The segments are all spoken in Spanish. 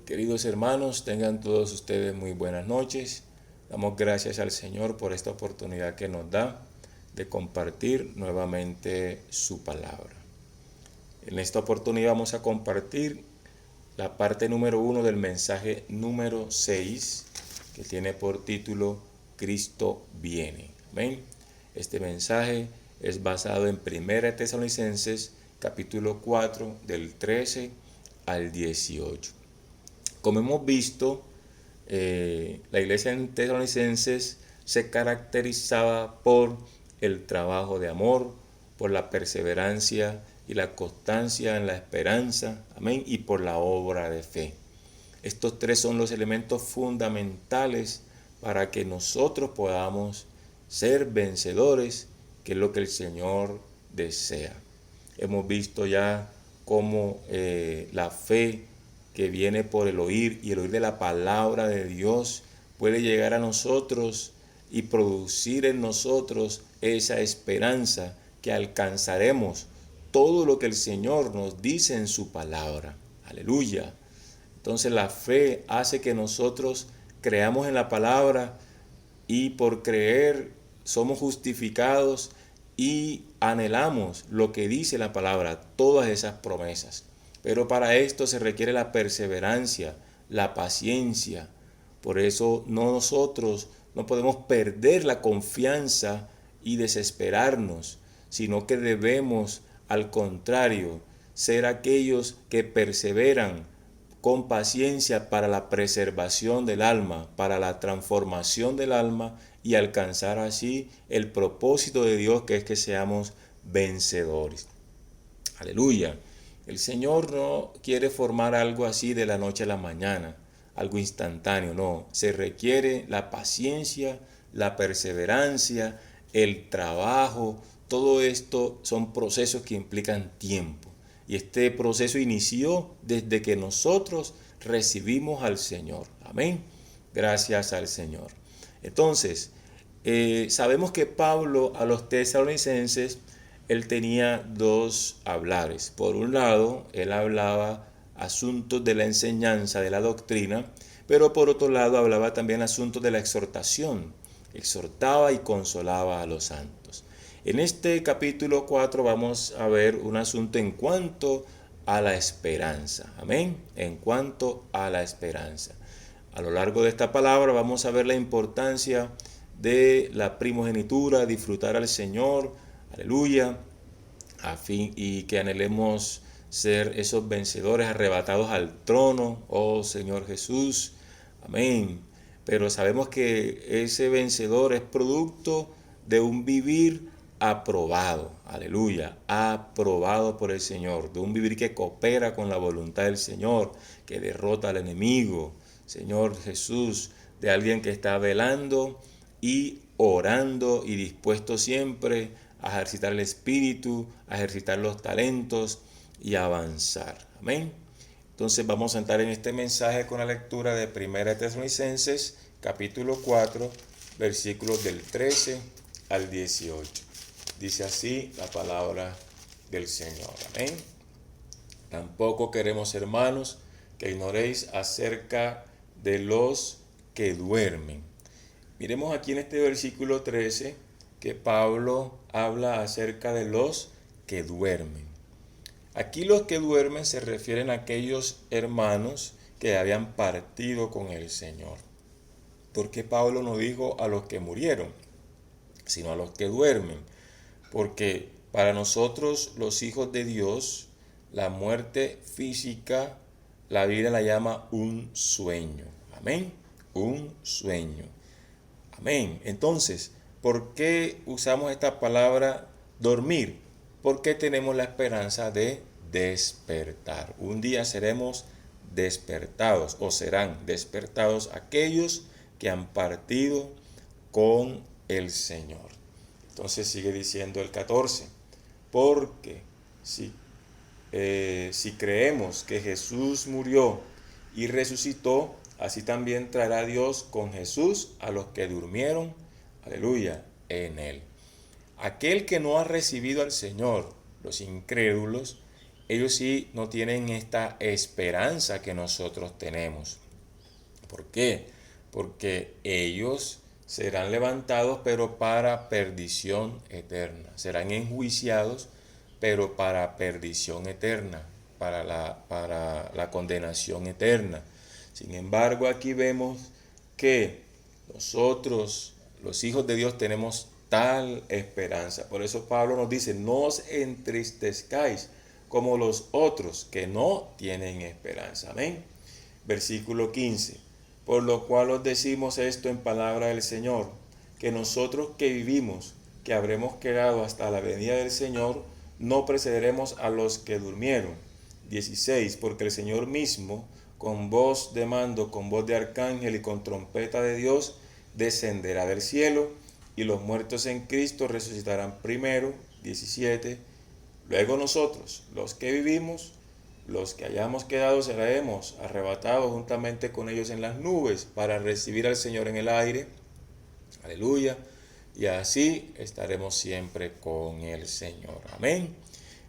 Queridos hermanos, tengan todos ustedes muy buenas noches. Damos gracias al Señor por esta oportunidad que nos da de compartir nuevamente su palabra. En esta oportunidad vamos a compartir la parte número 1 del mensaje número 6, que tiene por título Cristo viene. Amén. Este mensaje es basado en 1 Tesalonicenses capítulo 4 del 13 al 18. Como hemos visto, la iglesia en Tesalonicenses se caracterizaba por el trabajo de amor, por la perseverancia y la constancia en la esperanza, amén, y por la obra de fe. Estos tres son los elementos fundamentales para que nosotros podamos ser vencedores, que es lo que el Señor desea. Hemos visto ya cómo la fe que viene por el oír y el oír de la palabra de Dios puede llegar a nosotros y producir en nosotros esa esperanza que alcanzaremos todo lo que el Señor nos dice en su palabra. Aleluya. Entonces la fe hace que nosotros creamos en la palabra y por creer somos justificados y anhelamos lo que dice la palabra, todas esas promesas. Pero para esto se requiere la perseverancia, la paciencia. Por eso nosotros no podemos perder la confianza y desesperarnos, sino que debemos, al contrario, ser aquellos que perseveran con paciencia para la preservación del alma, para la transformación del alma y alcanzar así el propósito de Dios, que es que seamos vencedores. Aleluya. El Señor no quiere formar algo así de la noche a la mañana, algo instantáneo, no. Se requiere la paciencia, la perseverancia, el trabajo. Todo esto son procesos que implican tiempo. Y este proceso inició desde que nosotros recibimos al Señor. Amén. Gracias al Señor. Entonces, sabemos que Pablo a los tesalonicenses, él tenía dos hablares. Por un lado, él hablaba asuntos de la enseñanza, de la doctrina, pero por otro lado hablaba también asuntos de la exhortación. Exhortaba y consolaba a los santos. En este capítulo 4 vamos a ver un asunto en cuanto a la esperanza. Amén. En cuanto a la esperanza. A lo largo de esta palabra vamos a ver la importancia de la primogenitura, disfrutar al Señor, aleluya, a fin y que anhelemos ser esos vencedores arrebatados al trono, oh Señor Jesús, amén. Pero sabemos que ese vencedor es producto de un vivir aprobado, aleluya, aprobado por el Señor, de un vivir que coopera con la voluntad del Señor, que derrota al enemigo, Señor Jesús, de alguien que está velando y orando y dispuesto siempre a ejercitar el espíritu, a ejercitar los talentos y a avanzar. Amén. Entonces vamos a entrar en este mensaje con la lectura de 1 Tesalonicenses, capítulo 4, versículos del 13 al 18. Dice así la palabra del Señor. Amén. Tampoco queremos, hermanos, que ignoréis acerca de los que duermen. Miremos aquí en este versículo 13 que Pablo habla acerca de los que duermen. Aquí los que duermen se refieren a aquellos hermanos que habían partido con el Señor. Porque Pablo no dijo a los que murieron, sino a los que duermen. Porque para nosotros los hijos de Dios, la muerte física, la Biblia la llama un sueño. Amén. Un sueño. Amén. Entonces, ¿por qué usamos esta palabra dormir? Porque tenemos la esperanza de despertar. Un día seremos despertados o serán despertados aquellos que han partido con el Señor. Entonces sigue diciendo el 14, porque si creemos que Jesús murió y resucitó, así también traerá Dios con Jesús a los que durmieron, aleluya, en él. Aquel que no ha recibido al Señor, los incrédulos, ellos sí no tienen esta esperanza que nosotros tenemos. ¿Por qué? Porque ellos serán levantados, pero para perdición eterna. Serán enjuiciados, pero para perdición eterna, para la condenación eterna. Sin embargo, aquí vemos que nosotros, los hijos de Dios, tenemos tal esperanza. Por eso Pablo nos dice, no os entristezcáis como los otros que no tienen esperanza. Amén. Versículo 15. Por lo cual os decimos esto en palabra del Señor, que nosotros que vivimos, que habremos quedado hasta la venida del Señor, no precederemos a los que durmieron. 16. Porque el Señor mismo, con voz de mando, con voz de arcángel y con trompeta de Dios, descenderá del cielo, y los muertos en Cristo resucitarán primero. 17. Luego nosotros, los que vivimos, los que hayamos quedado, seremos arrebatados juntamente con ellos en las nubes para recibir al Señor en el aire. Aleluya. Y así estaremos siempre con el Señor. Amén.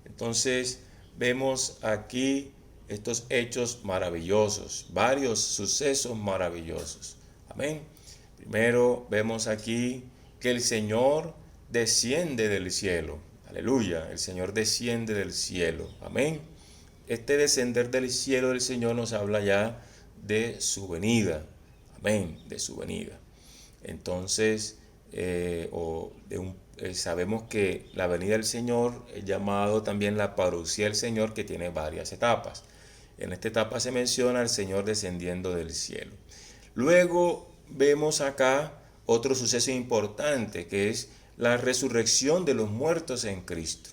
Entonces vemos aquí estos hechos maravillosos, varios sucesos maravillosos. Amén. Primero vemos aquí que el Señor desciende del cielo. Aleluya. El Señor desciende del cielo. Amén. Este descender del cielo del Señor nos habla ya de su venida. Amén, de su venida. Entonces, sabemos que la venida del Señor es llamado también la parucía del Señor, que tiene varias etapas. En esta etapa se menciona al Señor descendiendo del cielo. Luego vemos acá otro suceso importante, que es la resurrección de los muertos en Cristo.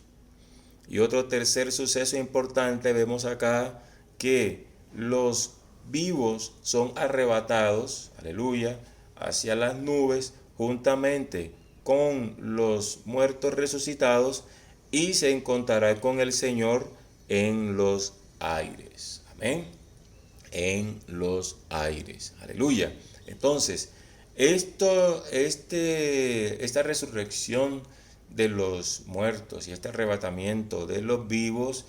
Y otro tercer suceso importante, vemos acá que los vivos son arrebatados, aleluya, hacia las nubes juntamente con los muertos resucitados y se encontrará con el Señor en los aires. Amén. En los aires. Aleluya. Entonces, esta resurrección de los muertos y este arrebatamiento de los vivos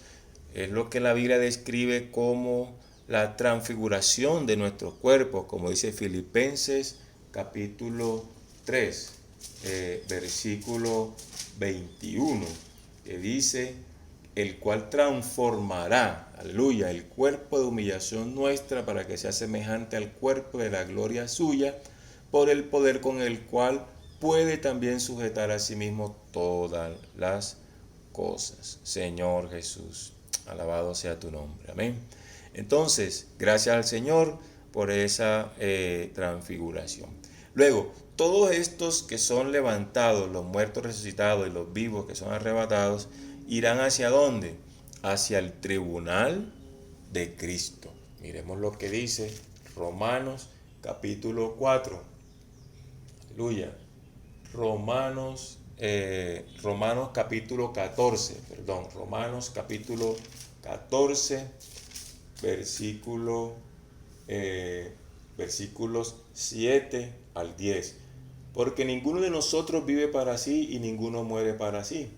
es lo que la Biblia describe como la transfiguración de nuestro cuerpo, como dice Filipenses capítulo 3, versículo 21, que dice, el cual transformará, aleluya, el cuerpo de humillación nuestra para que sea semejante al cuerpo de la gloria suya, por el poder con el cual puede también sujetar a sí mismo todas las cosas. Señor Jesús, alabado sea tu nombre. Amén. Entonces, gracias al Señor por esa transfiguración. Luego, todos estos que son levantados, los muertos resucitados y los vivos que son arrebatados, irán ¿hacia dónde? Hacia el tribunal de Cristo. Miremos lo que dice Romanos capítulo 4. Aleluya. Romanos capítulo 14, Romanos capítulo 14, versículos 7 al 10. Porque ninguno de nosotros vive para sí y ninguno muere para sí.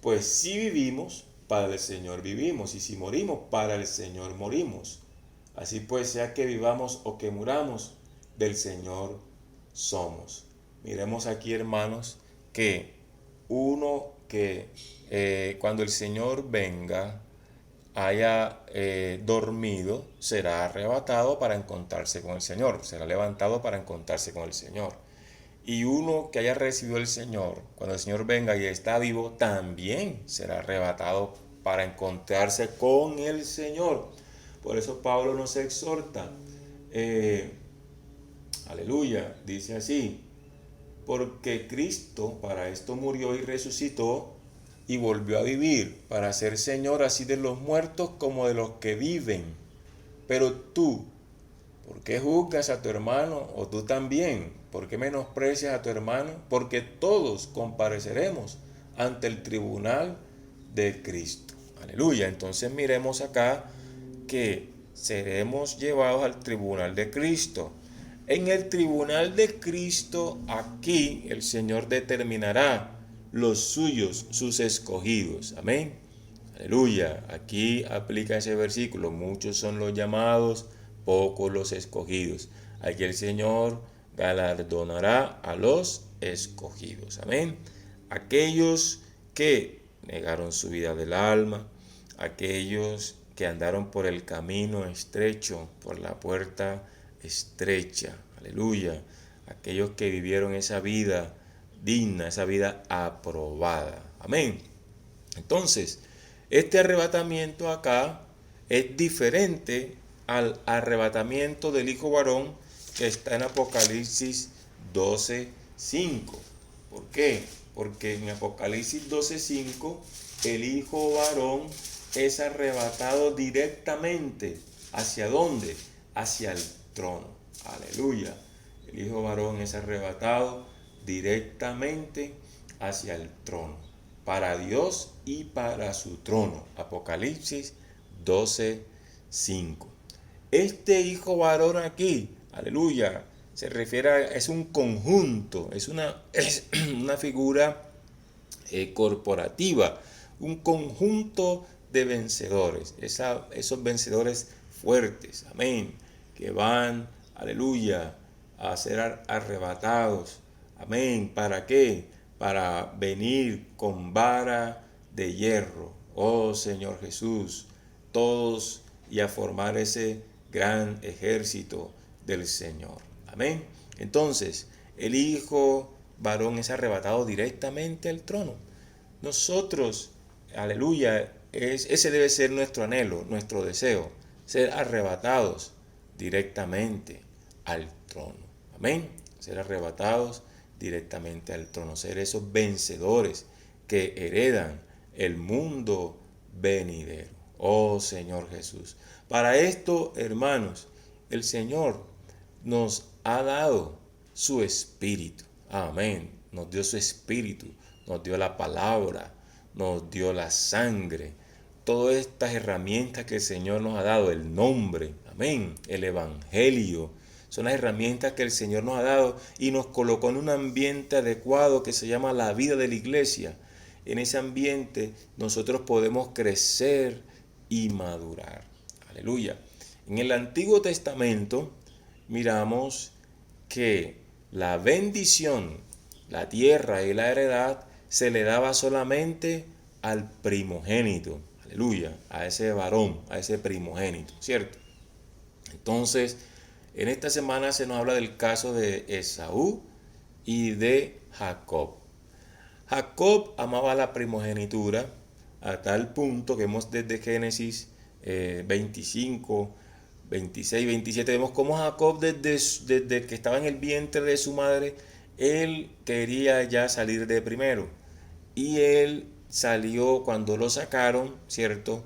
Pues si vivimos, para el Señor vivimos, y si morimos, para el Señor morimos. Así pues, sea que vivamos o que muramos, del Señor somos. Miremos aquí, hermanos, que cuando el Señor venga, haya dormido, será arrebatado para encontrarse con el Señor, será levantado para encontrarse con el Señor. Y uno que haya recibido el Señor, cuando el Señor venga y está vivo, también será arrebatado para encontrarse con el Señor. Por eso Pablo nos exhorta, aleluya, dice así, porque Cristo para esto murió y resucitó y volvió a vivir, para ser Señor así de los muertos como de los que viven. Pero tú, ¿por qué juzgas a tu hermano? O tú también, ¿por qué menosprecias a tu hermano? Porque todos compareceremos ante el tribunal de Cristo. Aleluya. Entonces miremos acá que seremos llevados al tribunal de Cristo. En el tribunal de Cristo, aquí el Señor determinará los suyos, sus escogidos. Amén. Aleluya. Aquí aplica ese versículo. Muchos son los llamados, pocos los escogidos. Aquí el Señor galardonará a los escogidos. Amén. Aquellos que negaron su vida del alma, aquellos que andaron por el camino estrecho, por la puerta estrecha. Aleluya. Aquellos que vivieron esa vida digna, esa vida aprobada. Amén. Entonces, este arrebatamiento acá es diferente al arrebatamiento del hijo varón que está en Apocalipsis 12:5. ¿Por qué? Porque en Apocalipsis 12:5 el hijo varón es arrebatado directamente. ¿Hacia dónde? Hacia el trono. Aleluya. El hijo varón es arrebatado directamente hacia el trono, para Dios y para su trono. Apocalipsis 12:5. Este hijo varón aquí, aleluya, se refiere a, es un conjunto, es una figura corporativa, un conjunto de vencedores, esos vencedores fuertes, amén, que van, aleluya, a ser arrebatados, amén. ¿Para qué? Para venir con vara de hierro, oh Señor Jesús, todos, y a formar ese gran ejército del Señor. Amén. Entonces, el hijo varón es arrebatado directamente al trono. Nosotros, aleluya, ese debe ser nuestro anhelo, nuestro deseo, ser arrebatados directamente al trono. Amén. Ser arrebatados directamente al trono, ser esos vencedores que heredan el mundo venidero. Oh Señor Jesús. Para esto, hermanos, el Señor nos ha dado su espíritu. Amén. Nos dio su espíritu, nos dio la palabra, nos dio la sangre. Todas estas herramientas que el Señor nos ha dado, el nombre, amén, el evangelio, son las herramientas que el Señor nos ha dado y nos colocó en un ambiente adecuado que se llama la vida de la iglesia. En ese ambiente nosotros podemos crecer y madurar. Aleluya. En el Antiguo Testamento miramos que la bendición, la tierra y la heredad se le daba solamente al primogénito. Aleluya. A ese varón, a ese primogénito, ¿cierto? Entonces, en esta semana se nos habla del caso de Esaú y de Jacob. Jacob amaba la primogenitura a tal punto que vemos desde Génesis 25, 26, 27, vemos cómo Jacob desde que estaba en el vientre de su madre, él quería ya salir de primero. Y él salió cuando lo sacaron, ¿cierto?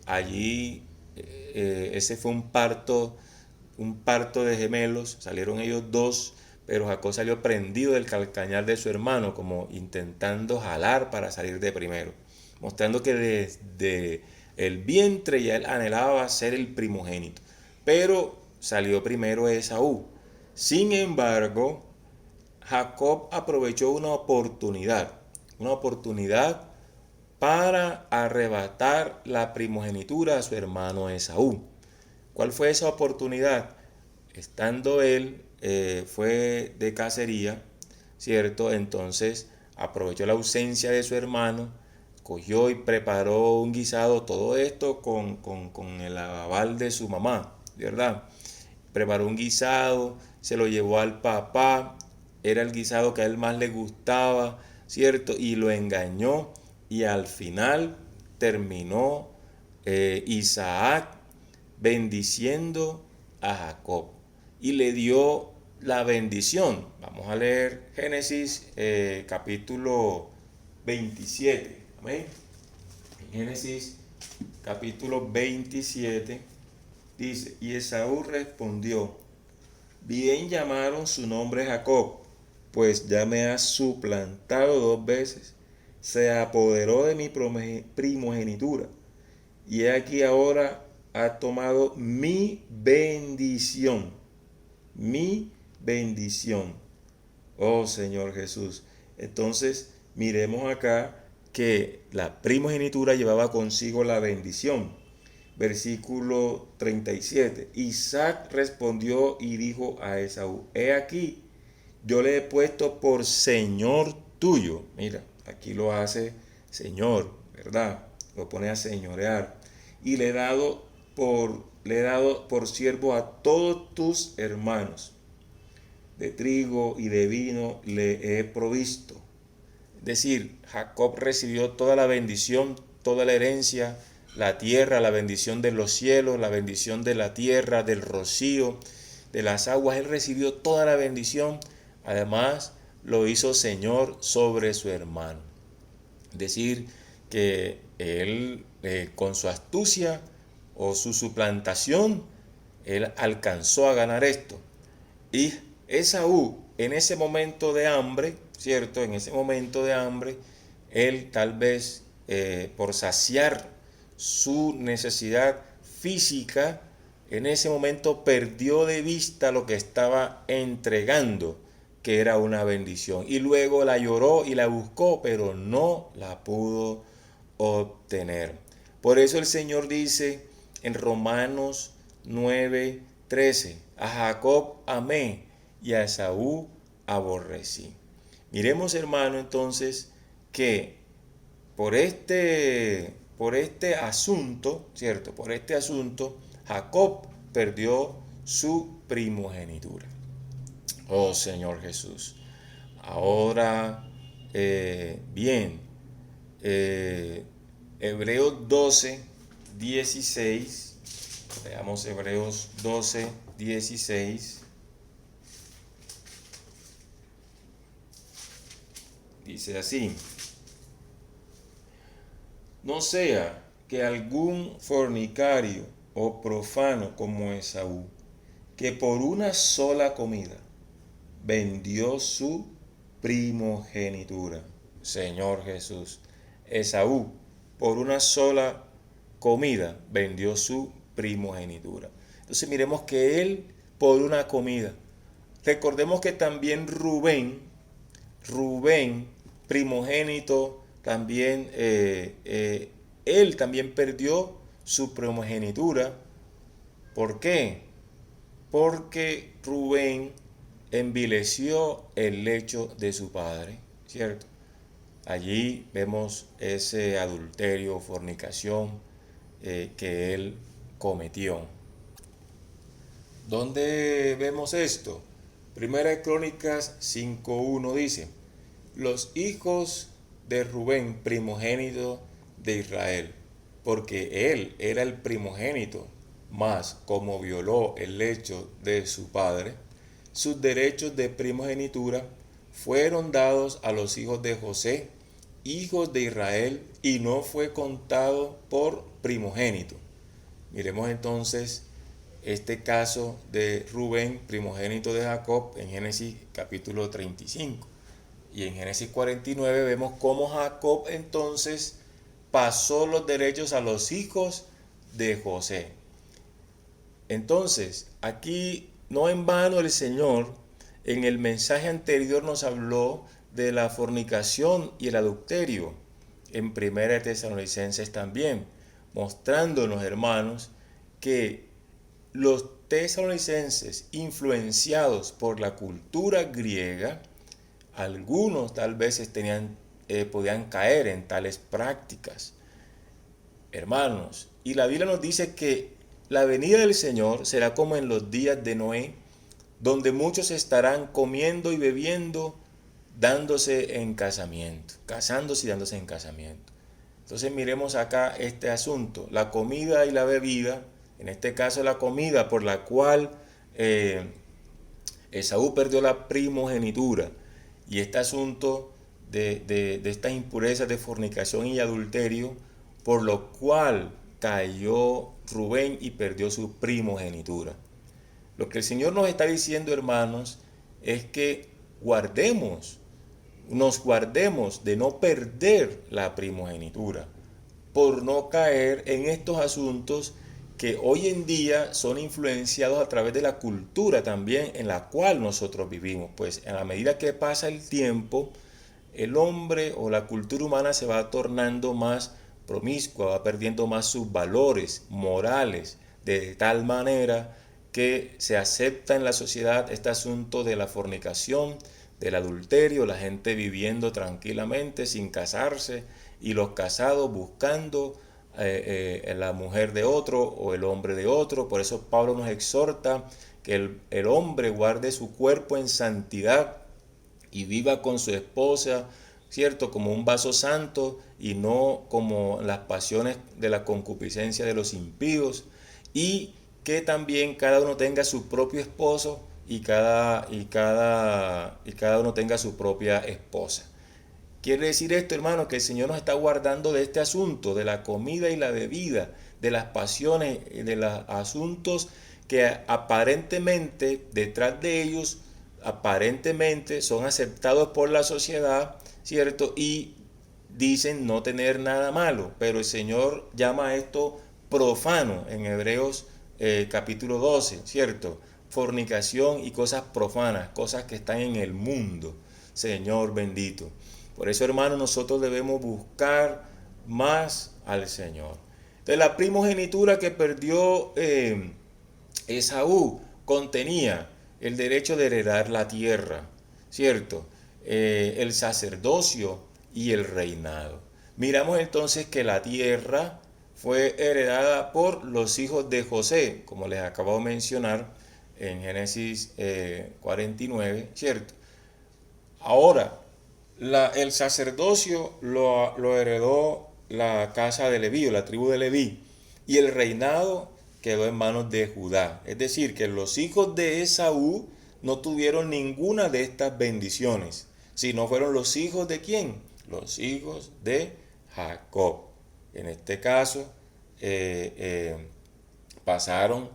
Allí ese fue un parto de gemelos, salieron ellos dos, pero Jacob salió prendido del calcañar de su hermano, como intentando jalar para salir de primero, mostrando que desde el vientre ya él anhelaba ser el primogénito, pero salió primero Esaú. Sin embargo, Jacob aprovechó una oportunidad para arrebatar la primogenitura a su hermano Esaú. ¿Cuál fue esa oportunidad? Estando él, fue de cacería, ¿cierto? Entonces aprovechó la ausencia de su hermano, cogió y preparó un guisado, todo esto con el aval de su mamá, ¿verdad? Preparó un guisado, se lo llevó al papá, era el guisado que a él más le gustaba, ¿cierto? Y lo engañó y al final terminó Isaac bendiciendo a Jacob y le dio la bendición. Vamos a leer Génesis capítulo 27. Amén. En Génesis capítulo 27 dice: y Esaú respondió: bien llamaron su nombre Jacob, pues ya me has suplantado 2 veces. Se apoderó de mi primogenitura, y he aquí ahora ha tomado mi bendición. Mi bendición. Oh Señor Jesús. Entonces, miremos acá que la primogenitura llevaba consigo la bendición. Versículo 37. Isaac respondió y dijo a Esaú: he aquí, yo le he puesto por señor tuyo. Mira, aquí lo hace señor, ¿verdad? Lo pone a señorear. Y le he dado por siervo a todos tus hermanos. De trigo y de vino le he provisto. Es decir, Jacob recibió toda la bendición, toda la herencia, la tierra, la bendición de los cielos, la bendición de la tierra, del rocío, de las aguas. Él recibió toda la bendición. Además, lo hizo Señor sobre su hermano. Es decir, que él, con su astucia o su suplantación, él alcanzó a ganar esto. Y Esaú, en ese momento de hambre, ¿cierto? En ese momento de hambre, él tal vez por saciar su necesidad física, en ese momento perdió de vista lo que estaba entregando, que era una bendición. Y luego la lloró y la buscó, pero no la pudo obtener. Por eso el Señor dice en Romanos 9:13, a Jacob amé y a Esaú aborrecí. Miremos, hermano, entonces que por este asunto, ¿cierto? Por este asunto, Jacob perdió su primogenitura. Oh Señor Jesús. Ahora, bien, Hebreos 12:16. Veamos Hebreos 12:16. Dice así: no sea que algún fornicario o profano como Esaú, que por una sola comida vendió su primogenitura. Señor Jesús. Esaú, por una sola comida, vendió su primogenitura. Entonces miremos que él, por una comida. Recordemos que también Rubén, primogénito, también él también perdió su primogenitura. ¿Por qué? Porque Rubén envileció el lecho de su padre, ¿cierto? Allí vemos ese adulterio, fornicación que él cometió. ¿Dónde vemos esto? Primera de Crónicas 5:1 dice: los hijos de Rubén, primogénito de Israel, porque él era el primogénito, mas como violó el lecho de su padre, sus derechos de primogenitura fueron dados a los hijos de José, hijos de Israel, y no fue contado por primogénito. Miremos entonces este caso de Rubén, primogénito de Jacob, en Génesis capítulo 35. Y en Génesis 49 vemos cómo Jacob entonces pasó los derechos a los hijos de José. Entonces, aquí no en vano el Señor en el mensaje anterior nos habló de la fornicación y el adulterio. En 1 Tesalonicenses también, mostrándonos, hermanos, que los tesalonicenses, influenciados por la cultura griega, algunos tal vez podían caer en tales prácticas. Hermanos, y la Biblia nos dice que la venida del Señor será como en los días de Noé, donde muchos estarán comiendo y bebiendo, dándose en casamiento, casándose y dándose en casamiento. Entonces miremos acá este asunto, la comida y la bebida, en este caso la comida por la cual Esaú perdió la primogenitura, y este asunto de estas impurezas de fornicación y adulterio, por lo cual cayó Rubén y perdió su primogenitura. Lo que el Señor nos está diciendo, hermanos, es que nos guardemos de no perder la primogenitura, por no caer en estos asuntos que hoy en día son influenciados a través de la cultura también en la cual nosotros vivimos. Pues en la medida que pasa el tiempo, el hombre o la cultura humana se va tornando más promiscua, va perdiendo más sus valores morales, de tal manera que se acepta en la sociedad este asunto de la fornicación, del adulterio, la gente viviendo tranquilamente sin casarse y los casados buscando la mujer de otro o el hombre de otro. Por eso Pablo nos exhorta que el hombre guarde su cuerpo en santidad y viva con su esposa, ¿cierto? Como un vaso santo y no como las pasiones de la concupiscencia de los impíos. Y que también cada uno tenga su propio esposo y cada uno tenga su propia esposa. Quiere decir esto, hermano, que el Señor nos está guardando de este asunto, de la comida y la bebida, de las pasiones, de los asuntos que aparentemente detrás de ellos, aparentemente son aceptados por la sociedad, ¿cierto? Y dicen no tener nada malo, pero el Señor llama esto profano en Hebreos capítulo 12, ¿cierto? Fornicación y cosas profanas, cosas que están en el mundo. Señor bendito. Por eso, hermanos, nosotros debemos buscar más al Señor. Entonces, la primogenitura que perdió Esaú contenía el derecho de heredar la tierra, ¿cierto? El sacerdocio y el reinado. Miramos entonces que la tierra fue heredada por los hijos de José, como les acabo de mencionar en Génesis 49, ¿cierto? Ahora, el sacerdocio lo heredó la casa de Leví, o la tribu de Leví, y el reinado quedó en manos de Judá. Es decir, que los hijos de Esaú no tuvieron ninguna de estas bendiciones, sino fueron los hijos de ¿quién? Los hijos de Jacob. En este caso, pasaron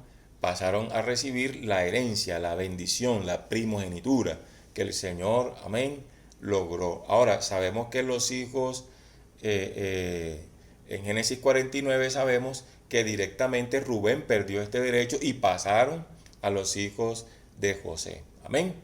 a recibir la herencia, la bendición, la primogenitura que el Señor, amén, logró. Ahora, sabemos que los hijos, en Génesis 49 sabemos que directamente Rubén perdió este derecho y pasaron a los hijos de José. Amén.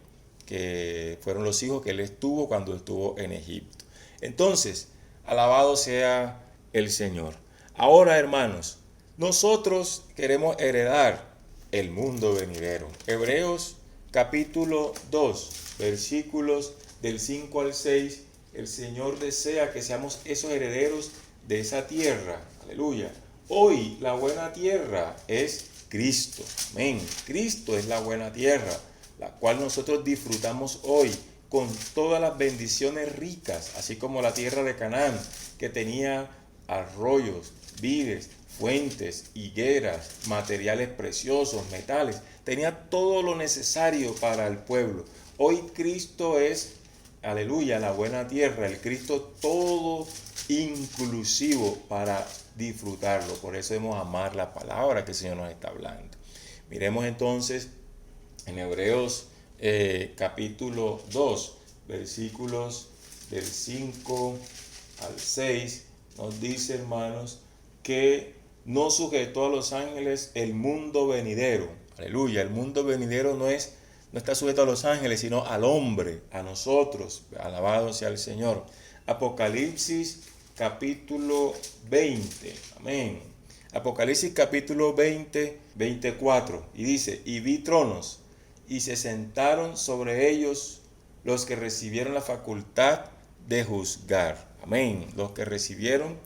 Que fueron los hijos que él estuvo cuando estuvo en Egipto. Entonces, alabado sea el Señor. Ahora, hermanos, nosotros queremos heredar el mundo venidero. Hebreos capítulo 2, versículos del 5 al 6. El Señor desea que seamos esos herederos de esa tierra. Aleluya. Hoy la buena tierra es Cristo. Amén. Cristo es la buena tierra, la cual nosotros disfrutamos hoy con todas las bendiciones ricas, así como la tierra de Canaán, que tenía arroyos, vides, fuentes, higueras, materiales preciosos, metales. Tenía todo lo necesario para el pueblo. Hoy Cristo es, aleluya, la buena tierra, el Cristo todo inclusivo para disfrutarlo. Por eso debemos amar la palabra que el Señor nos está hablando. Miremos entonces en Hebreos capítulo 2, versículos del 5 al 6, nos dice, hermanos, que no sujetó a los ángeles el mundo venidero. Aleluya, el mundo venidero no está sujeto a los ángeles, sino al hombre, a nosotros. Alabado sea el Señor. Apocalipsis capítulo 20. Amén. Apocalipsis capítulo 20, 24. Y dice, y vi tronos, y se sentaron sobre ellos los que recibieron la facultad de juzgar. Amén. Los que recibieron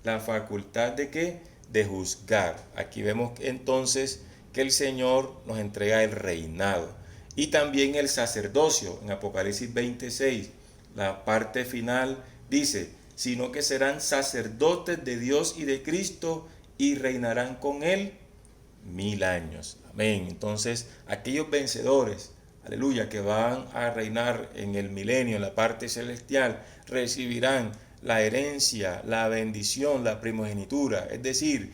la facultad de ¿qué? De juzgar. Aquí vemos entonces que el Señor nos entrega el reinado y también el sacerdocio. En Apocalipsis 26, la parte final dice, sino que serán sacerdotes de Dios y de Cristo y reinarán con él 1000 años. Amén. Entonces, aquellos vencedores, aleluya, que van a reinar en el milenio, en la parte celestial, recibirán la herencia, la bendición, la primogenitura, es decir,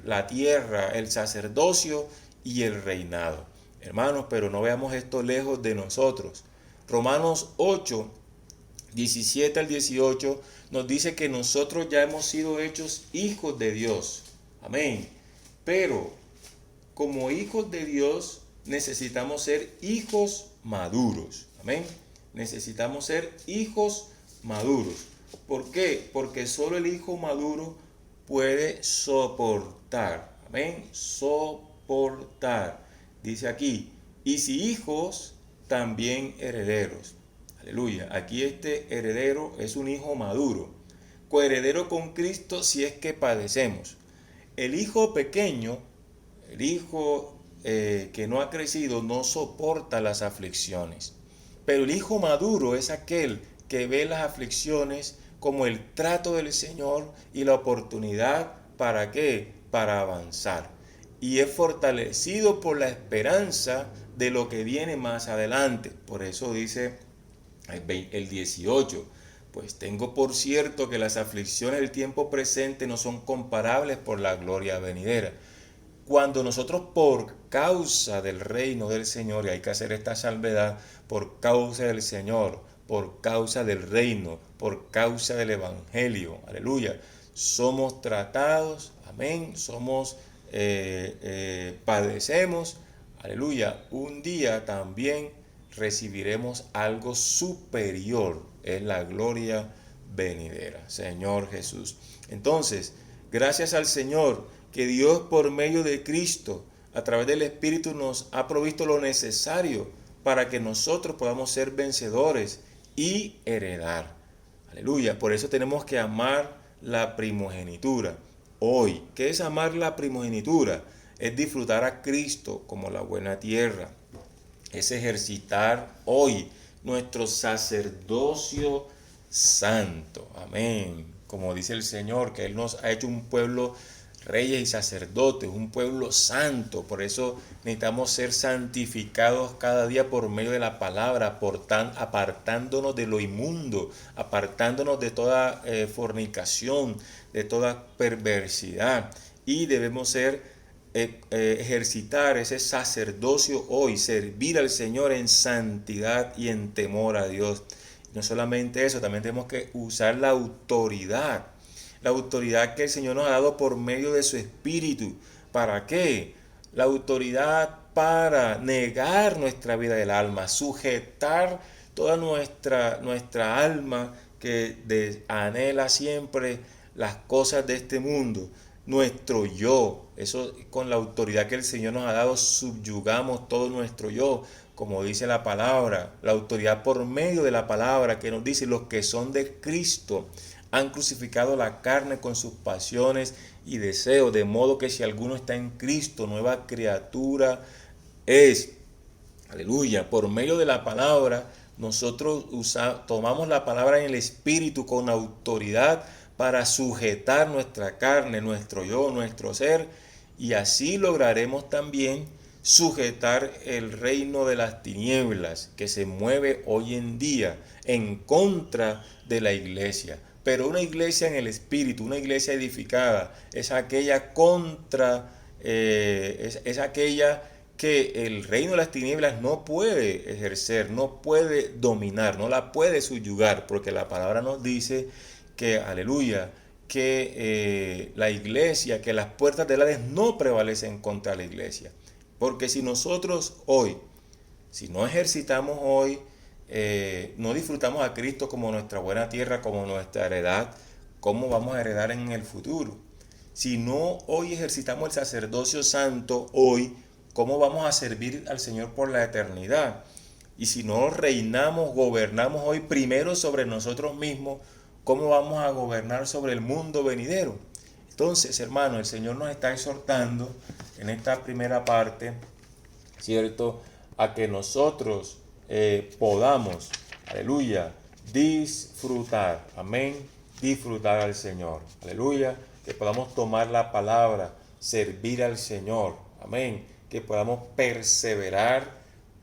la tierra, el sacerdocio y el reinado. Hermanos, pero no veamos esto lejos de nosotros. Romanos 8, 17 al 18 nos dice que nosotros ya hemos sido hechos hijos de Dios. Amén. Pero como hijos de Dios necesitamos ser hijos maduros. Amén. Necesitamos ser hijos maduros. ¿Por qué? Porque solo el hijo maduro puede soportar. Amén. Soportar. Dice aquí, y si hijos, también herederos. Aleluya. Aquí este heredero es un hijo maduro, coheredero con Cristo si es que padecemos. El hijo pequeño, el hijo que no ha crecido, no soporta las aflicciones. Pero el hijo maduro es aquel que ve las aflicciones como el trato del Señor y la oportunidad ¿para qué? Para avanzar. Y es fortalecido por la esperanza de lo que viene más adelante. Por eso dice el 18, pues tengo por cierto que las aflicciones del tiempo presente no son comparables por la gloria venidera. Cuando nosotros por causa del reino del Señor, y hay que hacer esta salvedad, por causa del Señor, por causa del reino, por causa del Evangelio, aleluya, somos tratados, amén, padecemos, aleluya, un día también recibiremos algo superior, es la gloria venidera, Señor Jesús. Entonces, gracias al Señor, que Dios por medio de Cristo, a través del Espíritu, nos ha provisto lo necesario para que nosotros podamos ser vencedores y heredar. Aleluya. Por eso tenemos que amar la primogenitura. Hoy, ¿qué es amar la primogenitura? Es disfrutar a Cristo como la buena tierra. Es ejercitar hoy nuestro sacerdocio santo. Amén. Como dice el Señor, que Él nos ha hecho un pueblo reyes y sacerdotes, un pueblo santo. Por eso necesitamos ser santificados cada día por medio de la palabra, apartándonos de lo inmundo, apartándonos de toda fornicación, de toda perversidad. Y debemos ejercitar ese sacerdocio hoy, servir al Señor en santidad y en temor a Dios. No solamente eso, también tenemos que usar la autoridad que el Señor nos ha dado por medio de su Espíritu. ¿Para qué? La autoridad para negar nuestra vida del alma, sujetar toda nuestra alma que anhela siempre las cosas de este mundo, nuestro yo. Eso, con la autoridad que el Señor nos ha dado, subyugamos todo nuestro yo, como dice la palabra, la autoridad por medio de la palabra que nos dice: los que son de Cristo han crucificado la carne con sus pasiones y deseos, de modo que si alguno está en Cristo, nueva criatura es. Aleluya. Por medio de la palabra, nosotros tomamos la palabra en el Espíritu con autoridad para sujetar nuestra carne, nuestro yo, nuestro ser, y así lograremos también sujetar el reino de las tinieblas que se mueve hoy en día en contra de la iglesia. Pero una iglesia en el Espíritu, una iglesia edificada, es aquella es aquella que el reino de las tinieblas no puede ejercer, no puede dominar, no la puede subyugar, porque la palabra nos dice que, aleluya, que la iglesia, que las puertas del Hades no prevalecen contra la iglesia. Porque si nosotros hoy, si no ejercitamos hoy, no disfrutamos a Cristo como nuestra buena tierra, como nuestra heredad, ¿cómo vamos a heredar en el futuro? Si no hoy ejercitamos el sacerdocio santo, hoy, ¿cómo vamos a servir al Señor por la eternidad? Y si no reinamos, gobernamos hoy primero sobre nosotros mismos, ¿cómo vamos a gobernar sobre el mundo venidero? Entonces, hermanos, el Señor nos está exhortando en esta primera parte, ¿cierto?, a que nosotros podamos, aleluya, disfrutar, amén, disfrutar al Señor, aleluya, que podamos tomar la palabra, servir al Señor, amén, que podamos perseverar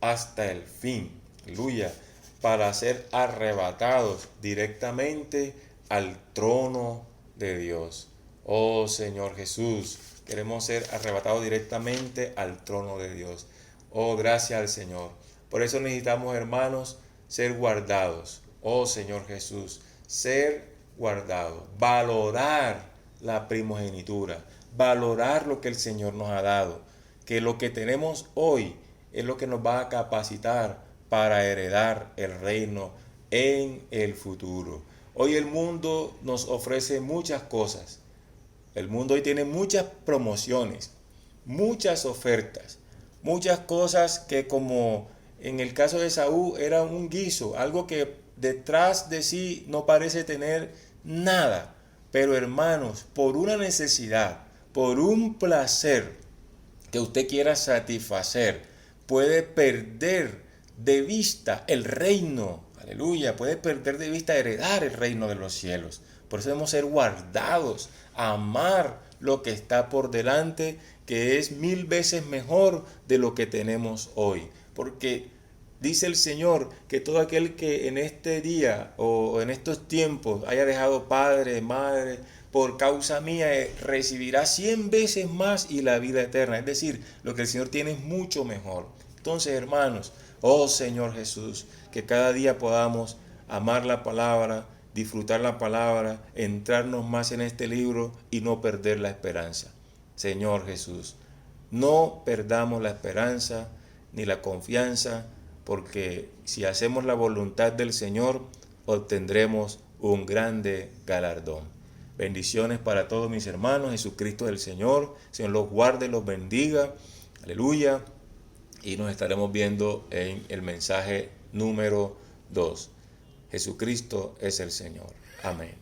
hasta el fin, aleluya, para ser arrebatados directamente al trono de Dios. Oh Señor Jesús, queremos ser arrebatados directamente al trono de Dios. Oh, gracias al Señor. Por eso necesitamos, hermanos, ser guardados. Oh Señor Jesús, ser guardados. Valorar la primogenitura. Valorar lo que el Señor nos ha dado. Que lo que tenemos hoy es lo que nos va a capacitar para heredar el reino en el futuro. Hoy el mundo nos ofrece muchas cosas. El mundo hoy tiene muchas promociones, muchas ofertas, muchas cosas que, como en el caso de Saúl, era un guiso, algo que detrás de sí no parece tener nada. Pero hermanos, por una necesidad, por un placer que usted quiera satisfacer, puede perder de vista el reino. Aleluya, puede perder de vista heredar el reino de los cielos. Por eso debemos ser guardados, amar lo que está por delante, que es 1000 veces mejor de lo que tenemos hoy. Porque dice el Señor que todo aquel que en este día o en estos tiempos haya dejado padre, madre, por causa mía, recibirá 100 veces más y la vida eterna. Es decir, lo que el Señor tiene es mucho mejor. Entonces, hermanos, oh Señor Jesús, que cada día podamos amar la palabra, disfrutar la palabra, entrarnos más en este libro y no perder la esperanza. Señor Jesús, no perdamos la esperanza ni la confianza, porque si hacemos la voluntad del Señor, obtendremos un grande galardón. Bendiciones para todos mis hermanos. Jesucristo es el Señor. Señor los guarde, los bendiga. Aleluya. Y nos estaremos viendo en el mensaje número 2. Jesucristo es el Señor. Amén.